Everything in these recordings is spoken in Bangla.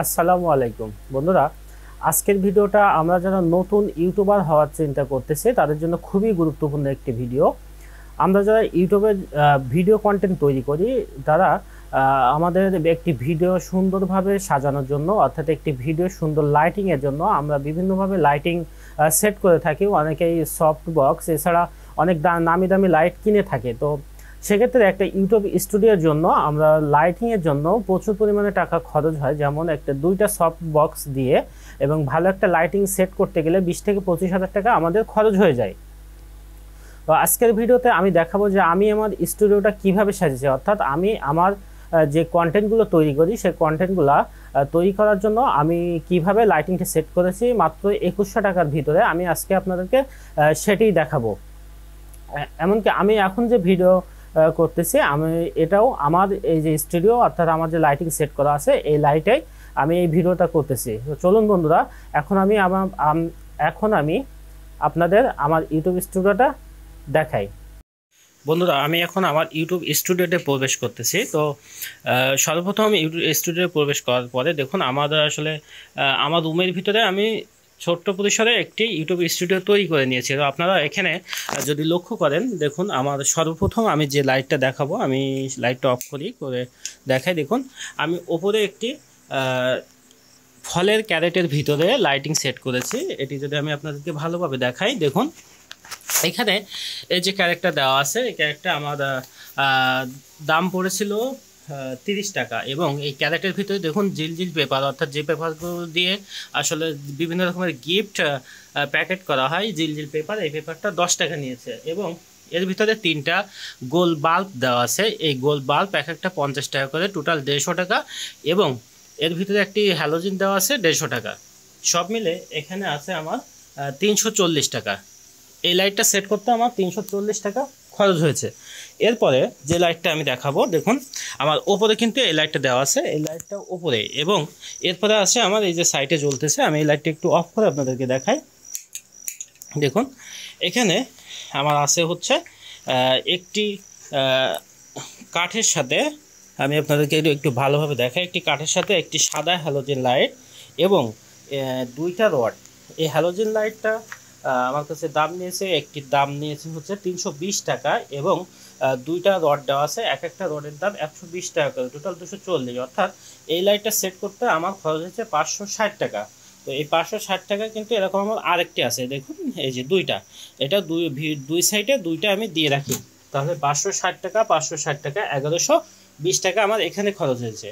আসসালামু আলাইকুম বন্ধুরা, আজকের ভিডিওটা আমরা যারা নতুন ইউটিউবার হওয়ার চিন্তা করতেছি তাদের জন্য খুবই গুরুত্বপূর্ণ একটি ভিডিও। আমরা যারা ইউটিউবে ভিডিও কন্টেন্ট তৈরি করি তারা আমাদের একটি ভিডিও সুন্দরভাবে সাজানোর জন্য, অর্থাৎ একটি ভিডিও সুন্দর লাইটিংয়ের জন্য আমরা বিভিন্নভাবে লাইটিং সেট করে থাকি। অনেকেই সফট বক্স এছাড়া অনেক নামি দামি লাইট কিনে থাকে। তো সেক্ষেত্রে একটা ইউটিউব স্টুডিওর জন্য আমরা লাইটিংয়ের জন্য প্রচুর পরিমাণে টাকা খরচ হয়। যেমন একটা দুইটা সফট বক্স দিয়ে এবং ভালো একটা লাইটিং সেট করতে গেলে 20 থেকে 25 হাজার টাকা আমাদের খরচ হয়ে যায়। তো আজকের ভিডিওতে আমি দেখাবো যে আমি আমার স্টুডিওটা কিভাবে সাজিয়েছি, অর্থাৎ আমি আমার যে কন্টেন্টগুলো তৈরি করি সেই কন্টেন্টগুলো তৈরি করার জন্য আমি কিভাবে লাইটিংটা সেট করেছি মাত্র 2100 টাকার ভিতরে। আমি আজকে আপনাদেরকে সেটাই দেখাবো। এমনকি আমি এখন যে ভিডিও করতেছি আমি এটাও আমার এই যে স্টুডিও, অর্থাৎ আমার যে লাইটিং সেট করা আছে এই লাইটেই আমি এই ভিডিওটা করতেছি। তো চলুন বন্ধুরা, এখন আমি আপনাদের আমার ইউটিউব স্টুডিওটা দেখাই। বন্ধুরা, আমি এখন আমার ইউটিউব স্টুডিওতে প্রবেশ করতেছি। তো সর্বপ্রথম ইউটিউব স্টুডিওতে প্রবেশ করার পরে দেখুন আমাদের আসলে আমার রুমের ভিতরে আমি ছোট্ট পরিসরে একটি ইউটিউব স্টুডিও তৈরি করে নিয়েছি। তো আপনারা এখানে যদি লক্ষ্য করেন, দেখুন আমার সর্বপ্রথম আমি যে লাইটটা দেখাবো, আমি লাইটটা অফ করে দেখাই। দেখুন আমি ওপরে একটি ফলের ক্যারেটের ভিতরে লাইটিং সেট করেছি। এটি যদি আমি আপনাদেরকে ভালোভাবে দেখাই, দেখুন এখানে এই যে ক্যারেক্টার দেওয়া আছে, এই ক্যারেক্টার আমার দাম পড়েছিল 30 টাকা। এবং এই ক্যারেক্টারের ভিতরে দেখুন জিলজিল পেপার, অর্থাৎ যে পেপারগুলো দিয়ে আসলে বিভিন্ন রকমের গিফট প্যাকেট করা হয়, জিলজিল পেপার, এই পেপারটা 10 টাকা নিয়েছে। এবং এর ভিতরে 3টা গোল বাল্ব দেওয়া আছে। এই গোল বাল্ব এক একটা 50 টাকা করে, টোটাল 150 টাকা। এবং এর ভিতরে একটি হ্যালোজিন দেওয়া আছে 150 টাকা। সব মিলে এখানে আছে আমার 340 টাকা। এই লাইটটা সেট করতে আমার 340 টাকা খরচ হয়েছে। এরপরে যে লাইটটা আমি দেখাবো, দেখুন আমার ওপরে কিন্তু এই লাইটটা দেওয়া আছে, এই লাইটটা ওপরে। এবং এরপরে আছে আমার এই যে সাইডে জ্বলতেছে, আমি এই লাইটটা একটু অফ করে আপনাদেরকে দেখাই। দেখুন এখানে আমার আছে হচ্ছে একটি কাঠের সাথে, আমি আপনাদেরকে একটু ভালোভাবে দেখাই, একটি কাঠের সাথে একটি সাদা হ্যালোজেন লাইট এবং 2টা রড। এই হ্যালোজেন লাইটটা আমার কাছে দাম নিয়েছে, একটির দাম নিয়েছে হচ্ছে 320 টাকা। এবং 2টা রড দেওয়া আছে, এক একটা রডের দাম 120 টাকা করে, টোটাল 240। অর্থাৎ এই লাইটটা সেট করতে আমার খরচ হচ্ছে 560 টাকা। তো এই 560 টাকা কিন্তু এরকম আমার আরেকটি আছে, দেখুন এই যে 2টা, এটা দুই সাইডে 2টা আমি দিয়ে রাখি। তাহলে 560 টাকা 560 টাকা 1120 টাকা আমার এখানে খরচ হয়েছে।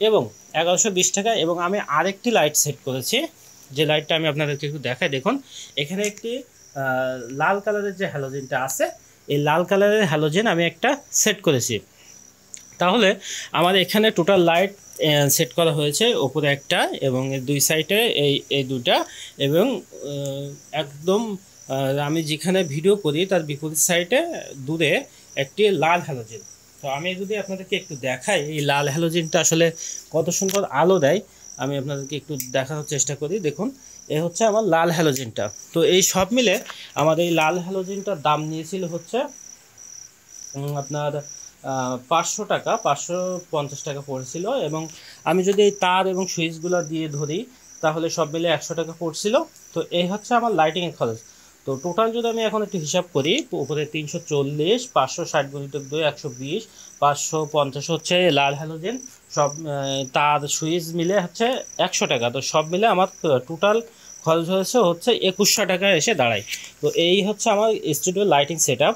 এবং 1120 টাকা। এবং আমি আরেকটি লাইট সেট করেছি, যে লাইটটা আমি আপনাদেরকে একটু দেখাই। দেখুন এখানে একটি লাল কালারের যে হ্যালোজেনটা আছে, এই লাল কালারের হ্যালোজেন আমি একটা সেট করেছি। তাহলে আমার এখানে টোটাল লাইট সেট করা হয়েছে, ওপরে একটা এবং এর দুই সাইডে এই দুটা। এবং একদম আমি যেখানে ভিডিও করি তার বিপরীত সাইডে দূরে একটি লাল হ্যালোজেন। তো আমি যদি আপনাদেরকে একটু দেখাই এই লাল হ্যালোজেনটা আসলে কত সুন্দর আলো দেয়, আমি আপনাদেরকে একটু দেখানোর চেষ্টা করি। দেখুন এ হচ্ছে আমার লাল হ্যালোজেনটা। তো এই সব মিলে আমার এই লাল হ্যালোজেনটার দাম নিয়েছিল হচ্ছে আপনার 500 টাকা, 550 টাকা পড়েছিল। এবং আমি যদি এই তার এবং সুইচগুলো দিয়ে ধরি তাহলে সব মিলে 100 টাকা পড়ছিল। তো এই হচ্ছে আমার লাইটিংয়ের খরচ। তো টোটাল যদি আমি এখন একটু হিসাব করি, উপরে 340, 560 গুণিত 2 120, 550 হচ্ছে লাল হ্যালোজেন, সব তার সুইচ মিলে হচ্ছে 100 টাকা। তো সব মিলে আমার টোটাল খরচ হয়েছে হচ্ছে 2100 টাকা এসে দাঁড়ায়। তো এই হচ্ছে আমার স্টুডিও লাইটিং সেট আপ।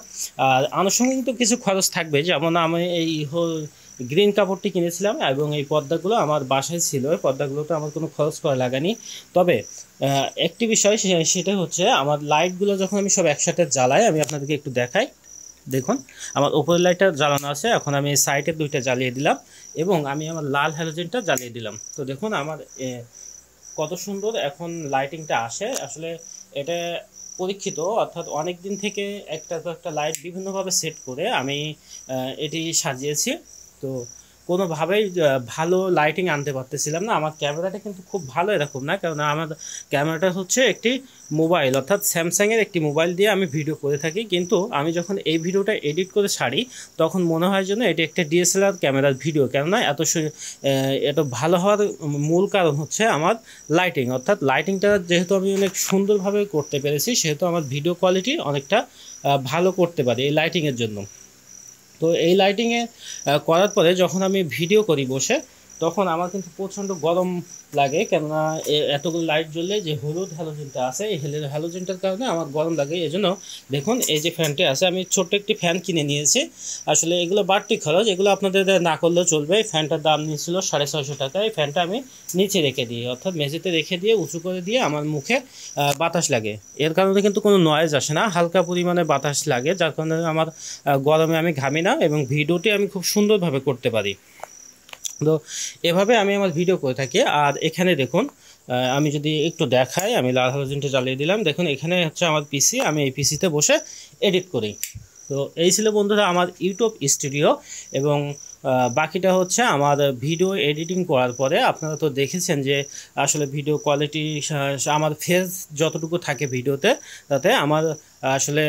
আর আনুষঙ্গিক তো কিছু খরচ থাকবে, যেমন আমি এই গ্রিন কাপড়টি কিনেছিলাম এবং এই পর্দাগুলো আমার বাসায় ছিল, এই পর্দাগুলোতে আমার কোনো খরচ করা লাগেনি। তবে একটি বিষয় সেটা হচ্ছে আমার লাইটগুলো যখন আমি সব একসাথে জ্বালাই, আমি আপনাদেরকে একটু দেখাই। দেখুন আমার উপরের লাইটটা জ্বালানো আছে, এখন আমি সাইডের 2টা জ্বালিয়ে দিলাম এবং আমি আমার লাল হ্যালোজেনটা জ্বালিয়ে দিলাম। তো দেখুন আমার কত সুন্দর এখন লাইটিংটা আসে। আসলে এটা পরীক্ষিত, অর্থাৎ অনেক দিন থেকে একটা লাইট বিভিন্নভাবে সেট করে আমি এটি সাজিয়েছি। তো কোনোভাবেই ভালো লাইটিং আনতে পারতেছিলাম না। আমার ক্যামেরাটা কিন্তু খুব ভালো এরকম না, কারণ আমার ক্যামেরাটা হচ্ছে একটি মোবাইল, অর্থাৎ স্যামসাংয়ের একটি মোবাইল দিয়ে আমি ভিডিও করে থাকি। কিন্তু আমি যখন এই ভিডিওটা এডিট করে ছাড়ি তখন মনে হয় যেন এটি একটা ডিএসএলআর ক্যামেরার ভিডিও। কেননা এত ভালো হওয়ার মূল কারণ হচ্ছে আমার লাইটিং, অর্থাৎ লাইটিংটা যেহেতু আমি অনেক সুন্দরভাবে করতে পেরেছি, সেহেতু আমার ভিডিও কোয়ালিটি অনেকটা ভালো করতে পারি এই লাইটিংয়ের জন্য। তো এই লাইটিংয়ে করার পরে যখন আমি ভিডিও করি বসে, তখন আমার কিন্তু প্রচণ্ড গরম লাগে, কেননা এতগুলো লাইট জ্বললে যে হলুদ হ্যালোজেনটা আছে, এই হ্যালোজেনটার কারণে আমার গরম লাগে। এই জন্য দেখুন এই যে ফ্যানটি আছে, আমি ছোট্ট একটি ফ্যান কিনে নিয়েছি। আসলে এগুলো বাড়তি খরচ, এগুলো আপনাদের না করলেও চলবে। এই ফ্যানটার দাম নিয়েছিল 650 টাকা। এই ফ্যানটা আমি নিচে রেখে দিই, অর্থাৎ মেঝেতে রেখে দিয়ে উঁচু করে দিয়ে আমার মুখে বাতাস লাগে। এর কারণে কিন্তু কোনো নয়েজ আসে না, হালকা পরিমাণে বাতাস লাগে, যার কারণে আমার গরমে আমি ঘামি না এবং ভিডিওটি আমি খুব সুন্দরভাবে করতে পারি। তো এভাবে আমি আমার ভিডিও করে থাকি। আর এখানে দেখুন, আমি যদি একটু দেখাই, আমি লাল হ্যালোজেনটা জ্বালিয়ে দিলাম। দেখুন এখানে হচ্ছে আমার পিসি, আমি এই পিসিতে বসে এডিট করি। তো এই ছিল বন্ধুরা আমার ইউটিউব স্টুডিও। এবং বাকিটা হচ্ছে আমার ভিডিও এডিটিং করার পরে আপনারা তো দেখেছেন যে আসলে ভিডিও কোয়ালিটি, আমার ফেস যতটুকু থাকে ভিডিওতে, তাতে আমার আসলে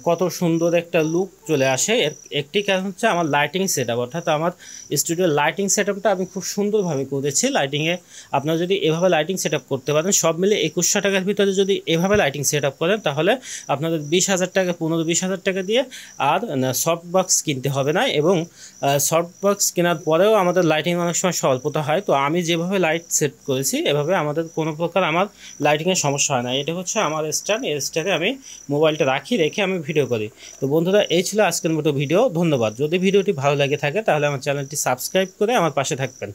কত সুন্দর একটা লুক চলে আসে। এর একটি কারণ হচ্ছে আমার লাইটিং সেটআপ, অর্থাৎ আমার স্টুডিওর লাইটিং সেটআপটা আমি খুব সুন্দরভাবে করেছি। লাইটিংয়ে আপনারা যদি এভাবে লাইটিং সেটআপ করতে পারেন, সব মিলে 2100 টাকার ভিতরে যদি এভাবে লাইটিং সেটআপ করেন, তাহলে আপনাদের 20,000 টাকা, 15-20,000 টাকা দিয়ে আর সফট বক্স কিনতে হবে না। এবং সফট বক্স কেনার পরেও আমাদের লাইটিং অনেক সময় স্বল্পতা হয়। তো আমি যেভাবে লাইট সেট করেছি, এভাবে আমাদের কোনো প্রকার আমার লাইটিংয়ের সমস্যা হয় না। এটা হচ্ছে আমার স্ট্যান্ড, এই স্ট্যান্ডে আমি মোবাইলটা রেখে আমি ভিডিও করি। তো বন্ধুরা, এই ছিল আজকের মতো ভিডিও। ধন্যবাদ। যদি ভিডিওটি ভালো লাগে থাকে তাহলে আমার চ্যানেলটি সাবস্ক্রাইব করে আমার পাশে থাকবেন।